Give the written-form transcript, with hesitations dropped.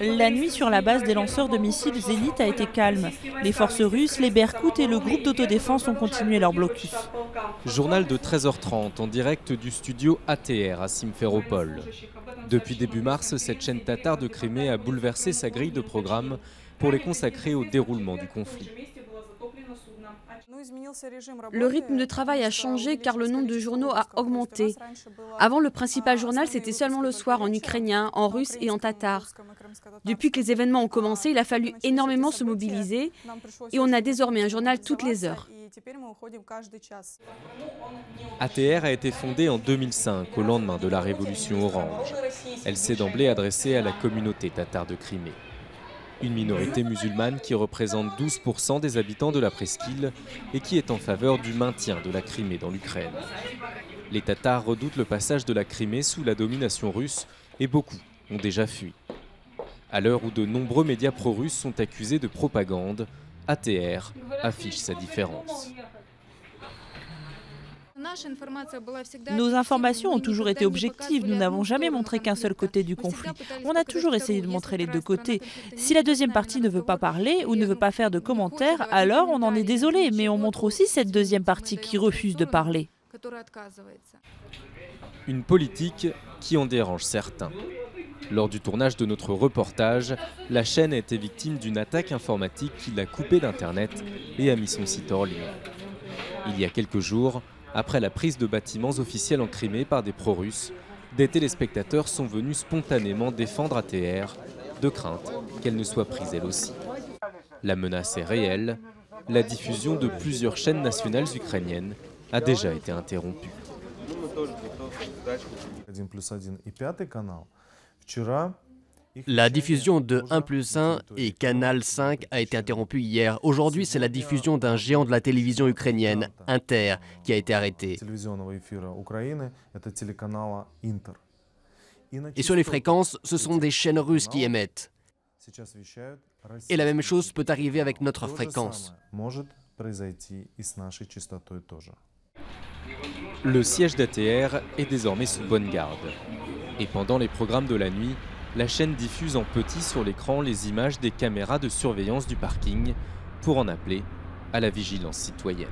La nuit sur la base des lanceurs de missiles Zénith a été calme. Les forces russes, les Berkout et le groupe d'autodéfense ont continué leur blocus. Journal de 13h30 en direct du studio ATR à Simferopol. Depuis début mars, cette chaîne tatare de Crimée a bouleversé sa grille de programme pour les consacrer au déroulement du conflit. Le rythme de travail a changé car le nombre de journaux a augmenté. Avant, le principal journal, c'était seulement le soir en ukrainien, en russe et en tatar. Depuis que les événements ont commencé, il a fallu énormément se mobiliser et on a désormais un journal toutes les heures. ATR a été fondée en 2005, au lendemain de la révolution orange. Elle s'est d'emblée adressée à la communauté tatare de Crimée. Une minorité musulmane qui représente 12% des habitants de la presqu'île et qui est en faveur du maintien de la Crimée dans l'Ukraine. Les Tatars redoutent le passage de la Crimée sous la domination russe et beaucoup ont déjà fui. À l'heure où de nombreux médias pro-russes sont accusés de propagande, ATR affiche sa différence. Nos informations ont toujours été objectives, nous n'avons jamais montré qu'un seul côté du conflit. On a toujours essayé de montrer les deux côtés. Si la deuxième partie ne veut pas parler ou ne veut pas faire de commentaires, alors on en est désolé, mais on montre aussi cette deuxième partie qui refuse de parler. Une politique qui en dérange certains. Lors du tournage de notre reportage, la chaîne a été victime d'une attaque informatique qui l'a coupée d'Internet et a mis son site hors ligne. Il y a quelques jours, après la prise de bâtiments officiels en Crimée par des pro-russes, des téléspectateurs sont venus spontanément défendre ATR, de crainte qu'elle ne soit prise elle aussi. La menace est réelle, la diffusion de plusieurs chaînes nationales ukrainiennes a déjà été interrompue. La diffusion de 1+1 et Canal 5 a été interrompue hier. Aujourd'hui, c'est la diffusion d'un géant de la télévision ukrainienne, Inter, qui a été arrêté. Et sur les fréquences, ce sont des chaînes russes qui émettent. Et la même chose peut arriver avec notre fréquence. Le siège d'ATR est désormais sous bonne garde. Et pendant les programmes de la nuit, la chaîne diffuse en petit sur l'écran les images des caméras de surveillance du parking pour en appeler à la vigilance citoyenne.